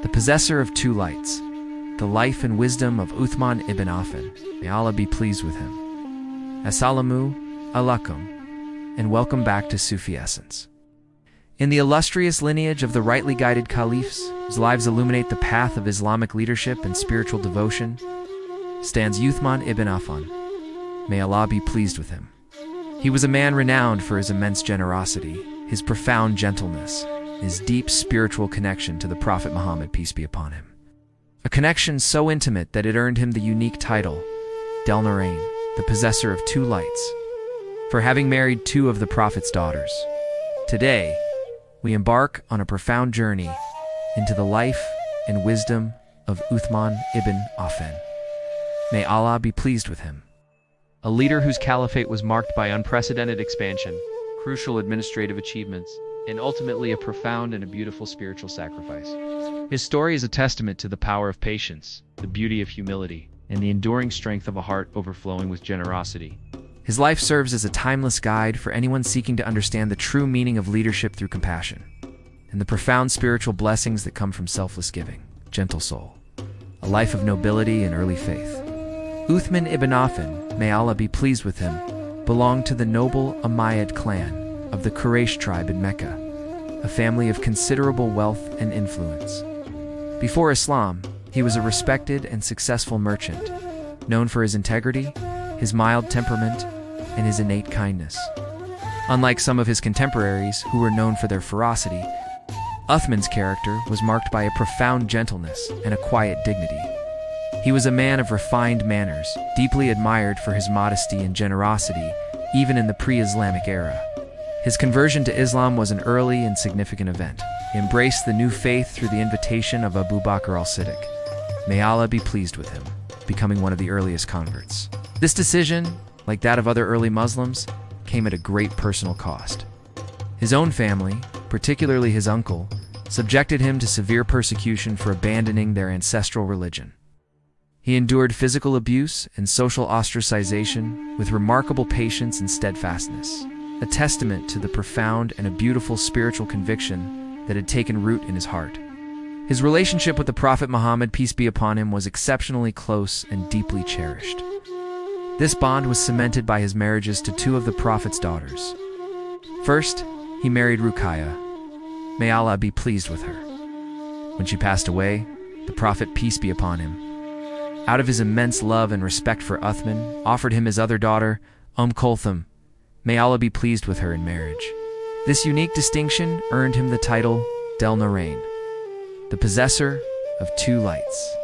the possessor of two lights, the life and wisdom of Uthman ibn Affan. May Allah be pleased with him. Assalamu alaikum, and welcome back to Sufi Essence. In the illustrious lineage of the rightly guided caliphs, whose lives illuminate the path of Islamic leadership and spiritual devotion, stands Uthman ibn Affan. May Allah be pleased with him. He was a man renowned for his immense generosity, his profound gentleness, his deep spiritual connection to the Prophet Muhammad, peace be upon him. A connection so intimate that it earned him the unique title, Dhul-Nurayn, the possessor of two lights, for having married two of the Prophet's daughters. Today, we embark on a profound journey into the life and wisdom of Uthman ibn Affan. May Allah be pleased with him. A leader whose caliphate was marked by unprecedented expansion, crucial administrative achievements, and ultimately a profound and a beautiful spiritual sacrifice. His story is a testament to the power of patience, the beauty of humility, and the enduring strength of a heart overflowing with generosity. His life serves as a timeless guide for anyone seeking to understand the true meaning of leadership through compassion, and the profound spiritual blessings that come from selfless giving. Gentle soul, a life of nobility and early faith. Uthman ibn Affan, may Allah be pleased with him, belonged to the noble Umayyad clan of the Quraysh tribe in Mecca, a family of considerable wealth and influence. Before Islam, he was a respected and successful merchant, known for his integrity, his mild temperament, and his innate kindness. Unlike some of his contemporaries who were known for their ferocity, Uthman's character was marked by a profound gentleness and a quiet dignity. He was a man of refined manners, deeply admired for his modesty and generosity, even in the pre-Islamic era. His conversion to Islam was an early and significant event. He embraced the new faith through the invitation of Abu Bakr al-Siddiq. May Allah be pleased with him, becoming one of the earliest converts. This decision, like that of other early Muslims, came at a great personal cost. His own family, particularly his uncle, subjected him to severe persecution for abandoning their ancestral religion. He endured physical abuse and social ostracization with remarkable patience and steadfastness, a testament to the profound and a beautiful spiritual conviction that had taken root in his heart. His relationship with the Prophet Muhammad, peace be upon him, was exceptionally close and deeply cherished. This bond was cemented by his marriages to two of the Prophet's daughters. First, he married Ruqayya. May Allah be pleased with her. When she passed away, the Prophet, peace be upon him, out of his immense love and respect for Uthman, offered him his other daughter, Kulthum. May Allah be pleased with her in marriage. This unique distinction earned him the title Dhul-Nurayn, the possessor of two lights,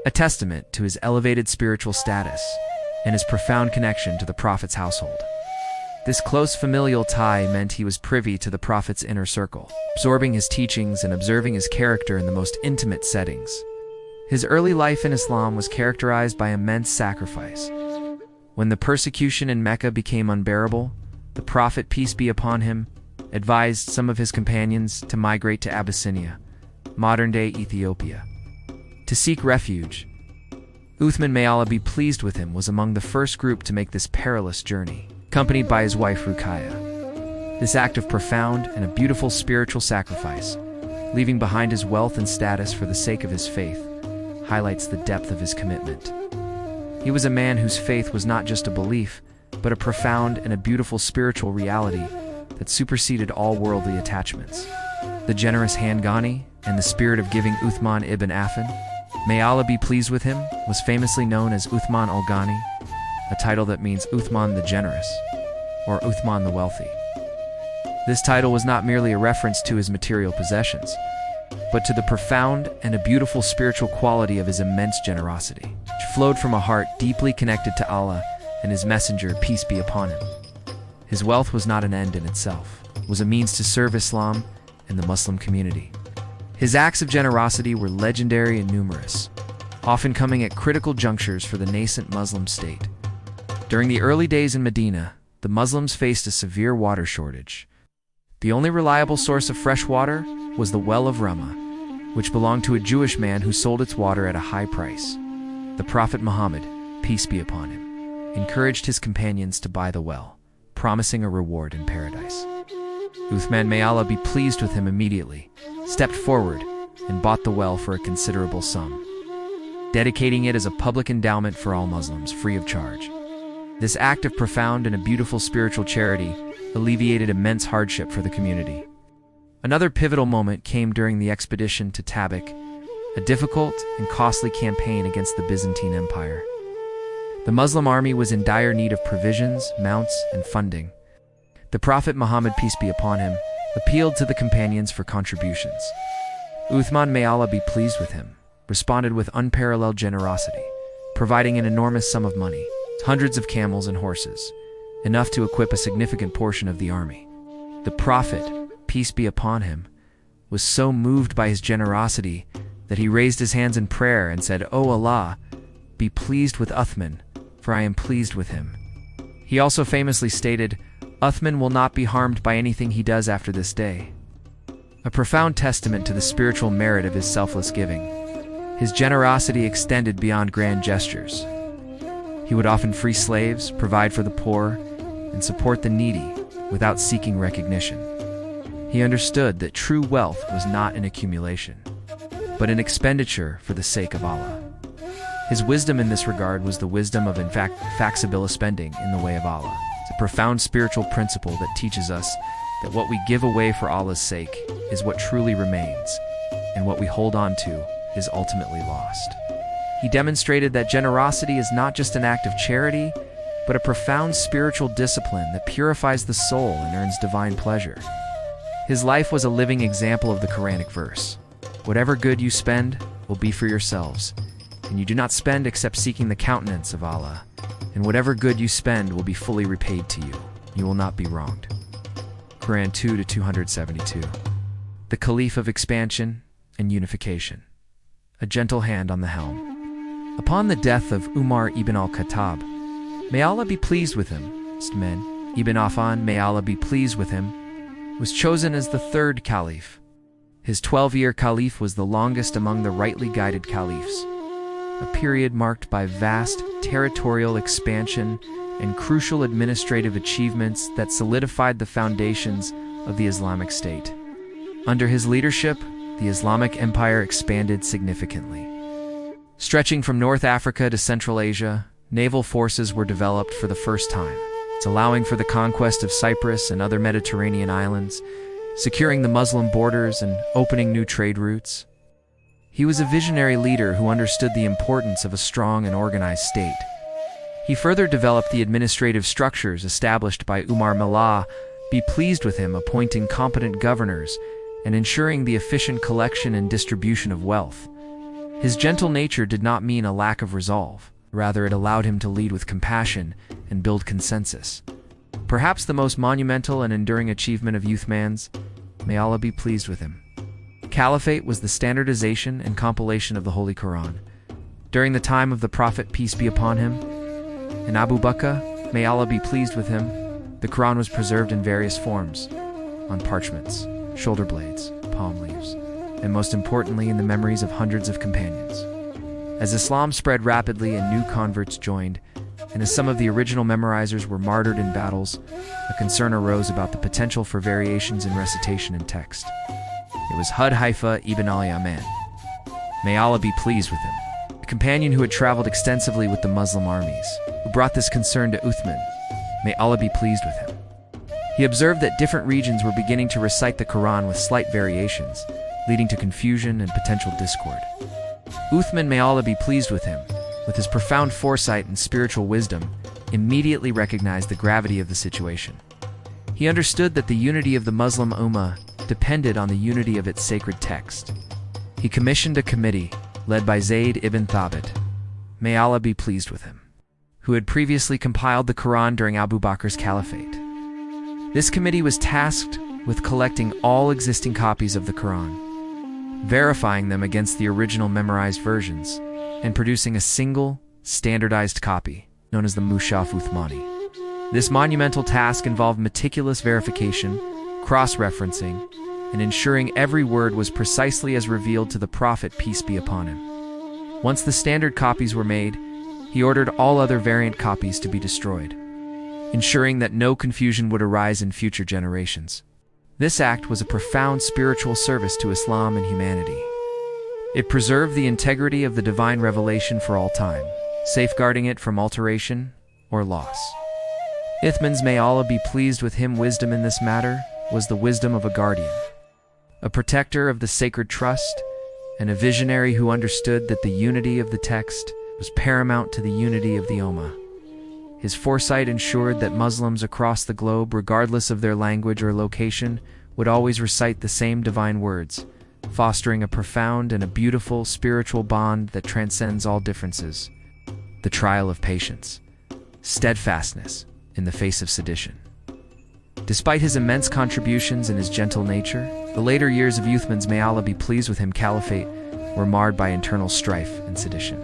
a testament to his elevated spiritual status and his profound connection to the Prophet's household. This close familial tie meant he was privy to the Prophet's inner circle, absorbing his teachings and observing his character in the most intimate settings. His early life in Islam was characterized by immense sacrifice. When the persecution in Mecca became unbearable, the Prophet, peace be upon him, advised some of his companions to migrate to Abyssinia, modern-day Ethiopia, to seek refuge. Uthman, may Allah be pleased with him, was among the first group to make this perilous journey, accompanied by his wife Ruqayya. This act of profound and a beautiful spiritual sacrifice, leaving behind his wealth and status for the sake of his faith, highlights the depth of his commitment. He was a man whose faith was not just a belief, but a profound and a beautiful spiritual reality that superseded all worldly attachments. The generous Handgani and the spirit of giving Uthman ibn Affan, may Allah be pleased with him, was famously known as Uthman al-Ghani, a title that means Uthman the Generous, or Uthman the Wealthy. This title was not merely a reference to his material possessions, but to the profound and a beautiful spiritual quality of his immense generosity, which flowed from a heart deeply connected to Allah and his messenger, peace be upon him. His wealth was not an end in itself, it was a means to serve Islam and the Muslim community. His acts of generosity were legendary and numerous, often coming at critical junctures for the nascent Muslim state. During the early days in Medina, the Muslims faced a severe water shortage. The only reliable source of fresh water was the well of Ramah, which belonged to a Jewish man who sold its water at a high price. The Prophet Muhammad, peace be upon him, encouraged his companions to buy the well, promising a reward in paradise. Uthman, may Allah be pleased with him, immediately stepped forward and bought the well for a considerable sum, dedicating it as a public endowment for all Muslims, free of charge. This act of profound and a beautiful spiritual charity alleviated immense hardship for the community. Another pivotal moment came during the expedition to Tabuk, a difficult and costly campaign against the Byzantine Empire. The Muslim army was in dire need of provisions, mounts, and funding. The Prophet Muhammad, peace be upon him, appealed to the companions for contributions. Uthman, may Allah be pleased with him, responded with unparalleled generosity, providing an enormous sum of money, hundreds of camels and horses, enough to equip a significant portion of the army. The Prophet, peace be upon him, was so moved by his generosity that he raised his hands in prayer and said, "O Allah, be pleased with Uthman, for I am pleased with him." He also famously stated, "Uthman will not be harmed by anything he does after this day." A profound testament to the spiritual merit of his selfless giving. His generosity extended beyond grand gestures. He would often free slaves, provide for the poor, and support the needy without seeking recognition. He understood that true wealth was not an accumulation, but an expenditure for the sake of Allah. His wisdom in this regard was the wisdom of inflexible spending in the way of Allah. It's a profound spiritual principle that teaches us that what we give away for Allah's sake is what truly remains, and what we hold on to is ultimately lost. He demonstrated that generosity is not just an act of charity, but a profound spiritual discipline that purifies the soul and earns divine pleasure. His life was a living example of the Quranic verse, "Whatever good you spend will be for yourselves, and you do not spend except seeking the countenance of Allah, and whatever good you spend will be fully repaid to you. You will not be wronged." Quran 2-272. The Caliph of Expansion and Unification. A gentle hand on the helm. Upon the death of Umar ibn al-Khattab, may Allah be pleased with him, Uthman ibn Affan, may Allah be pleased with him, was chosen as the third caliph. His 12-year caliph was the longest among the rightly guided caliphs, a period marked by vast territorial expansion and crucial administrative achievements that solidified the foundations of the Islamic State. Under his leadership, the Islamic Empire expanded significantly. Stretching from North Africa to Central Asia, naval forces were developed for the first time, allowing for the conquest of Cyprus and other Mediterranean islands, securing the Muslim borders and opening new trade routes. He was a visionary leader who understood the importance of a strong and organized state. He further developed the administrative structures established by Umar. May Allah be pleased with him, appointing competent governors and ensuring the efficient collection and distribution of wealth. His gentle nature did not mean a lack of resolve. Rather, it allowed him to lead with compassion and build consensus. Perhaps the most monumental and enduring achievement of Uthman's, may Allah be pleased with him, caliphate was the standardization and compilation of the Holy Quran. During the time of the Prophet, peace be upon him, and Abu Bakr, may Allah be pleased with him, the Quran was preserved in various forms, on parchments, shoulder blades, palm leaves, and most importantly in the memories of hundreds of companions. As Islam spread rapidly and new converts joined, and as some of the original memorizers were martyred in battles, a concern arose about the potential for variations in recitation and text. It was Hudhaifa ibn al-Yaman, may Allah be pleased with him, a companion who had traveled extensively with the Muslim armies, who brought this concern to Uthman, may Allah be pleased with him. He observed that different regions were beginning to recite the Quran with slight variations, leading to confusion and potential discord. Uthman, may Allah be pleased with him, with his profound foresight and spiritual wisdom, immediately recognized the gravity of the situation. He understood that the unity of the Muslim Ummah depended on the unity of its sacred text. He commissioned a committee, led by Zayd ibn Thabit, may Allah be pleased with him, who had previously compiled the Quran during Abu Bakr's caliphate. This committee was tasked with collecting all existing copies of the Quran, verifying them against the original memorized versions, and producing a single, standardized copy, known as the Mushaf Uthmani. This monumental task involved meticulous verification, cross-referencing, and ensuring every word was precisely as revealed to the Prophet, peace be upon him. Once the standard copies were made, he ordered all other variant copies to be destroyed, ensuring that no confusion would arise in future generations. This act was a profound spiritual service to Islam and humanity. It preserved the integrity of the divine revelation for all time, safeguarding it from alteration or loss. Uthman's, may Allah be pleased with him, wisdom in this matter was the wisdom of a guardian, a protector of the sacred trust, and a visionary who understood that the unity of the text was paramount to the unity of the Ummah. His foresight ensured that Muslims across the globe, regardless of their language or location, would always recite the same divine words, fostering a profound and a beautiful spiritual bond that transcends all differences. The trial of patience, steadfastness in the face of sedition. Despite his immense contributions and his gentle nature, the later years of Uthman's, may Allah be pleased with him, caliphate were marred by internal strife and sedition.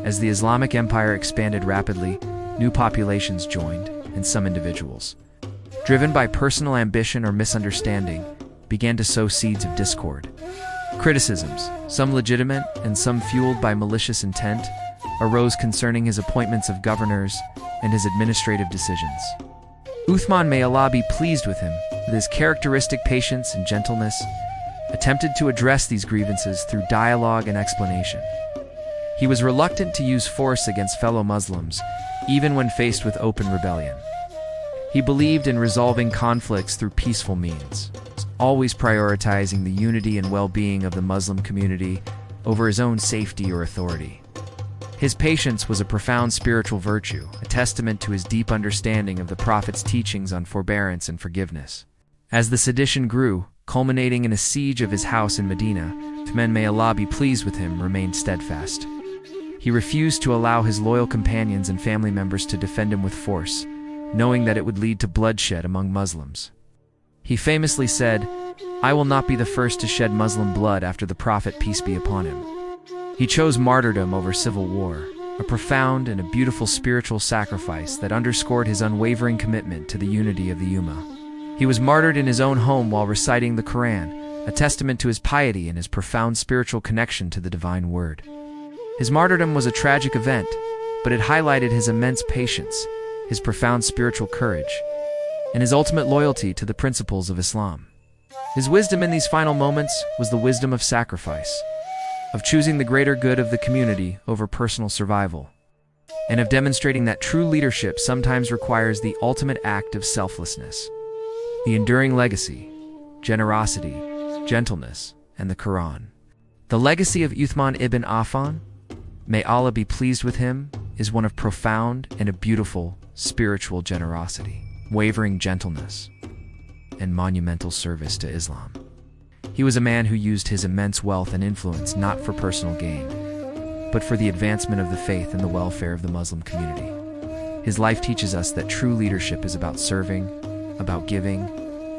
As the Islamic Empire expanded rapidly, new populations joined, and some individuals, driven by personal ambition or misunderstanding, began to sow seeds of discord. Criticisms, some legitimate and some fueled by malicious intent, arose concerning his appointments of governors and his administrative decisions. Uthman, may Allah be pleased with him, with his characteristic patience and gentleness, attempted to address these grievances through dialogue and explanation. He was reluctant to use force against fellow Muslims, even when faced with open rebellion. He believed in resolving conflicts through peaceful means, always prioritizing the unity and well-being of the Muslim community over his own safety or authority. His patience was a profound spiritual virtue, a testament to his deep understanding of the Prophet's teachings on forbearance and forgiveness. As the sedition grew, culminating in a siege of his house in Medina, Uthman, may Allah be pleased with him, remained steadfast. He refused to allow his loyal companions and family members to defend him with force, knowing that it would lead to bloodshed among Muslims. He famously said, "I will not be the first to shed Muslim blood after the Prophet, peace be upon him." He chose martyrdom over civil war, a profound and a beautiful spiritual sacrifice that underscored his unwavering commitment to the unity of the Ummah. He was martyred in his own home while reciting the Quran, a testament to his piety and his profound spiritual connection to the divine word. His martyrdom was a tragic event, but it highlighted his immense patience, his profound spiritual courage, and his ultimate loyalty to the principles of Islam. His wisdom in these final moments was the wisdom of sacrifice, of choosing the greater good of the community over personal survival, and of demonstrating that true leadership sometimes requires the ultimate act of selflessness. The enduring legacy, generosity, gentleness, and the Quran. The legacy of Uthman ibn Affan, may Allah be pleased with him, is one of profound and a beautiful spiritual generosity, wavering gentleness, and monumental service to Islam. He was a man who used his immense wealth and influence not for personal gain, but for the advancement of the faith and the welfare of the Muslim community. His life teaches us that true leadership is about serving, about giving,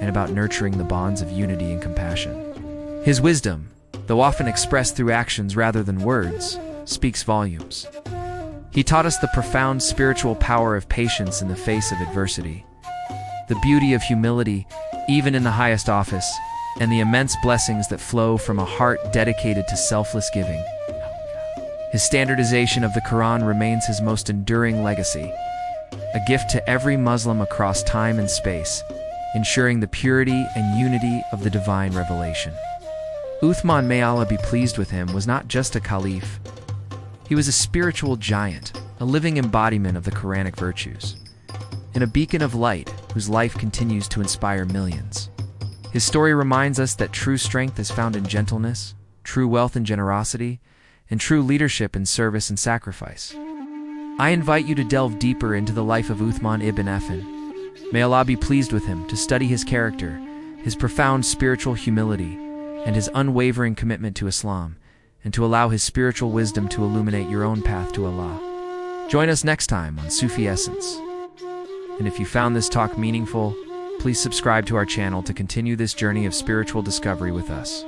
and about nurturing the bonds of unity and compassion. His wisdom, though often expressed through actions rather than words, speaks volumes. He taught us the profound spiritual power of patience in the face of adversity, the beauty of humility, even in the highest office, and the immense blessings that flow from a heart dedicated to selfless giving. His standardization of the Quran remains his most enduring legacy, a gift to every Muslim across time and space, ensuring the purity and unity of the divine revelation. Uthman, may Allah be pleased with him, was not just a caliph. He was a spiritual giant, a living embodiment of the Quranic virtues, and a beacon of light whose life continues to inspire millions. His story reminds us that true strength is found in gentleness, true wealth in generosity, and true leadership in service and sacrifice. I invite you to delve deeper into the life of Uthman ibn Affan. May Allah be pleased with him, to study his character, his profound spiritual humility, and his unwavering commitment to Islam, and to allow his spiritual wisdom to illuminate your own path to Allah. Join us next time on Sufi Essence. And if you found this talk meaningful, please subscribe to our channel to continue this journey of spiritual discovery with us.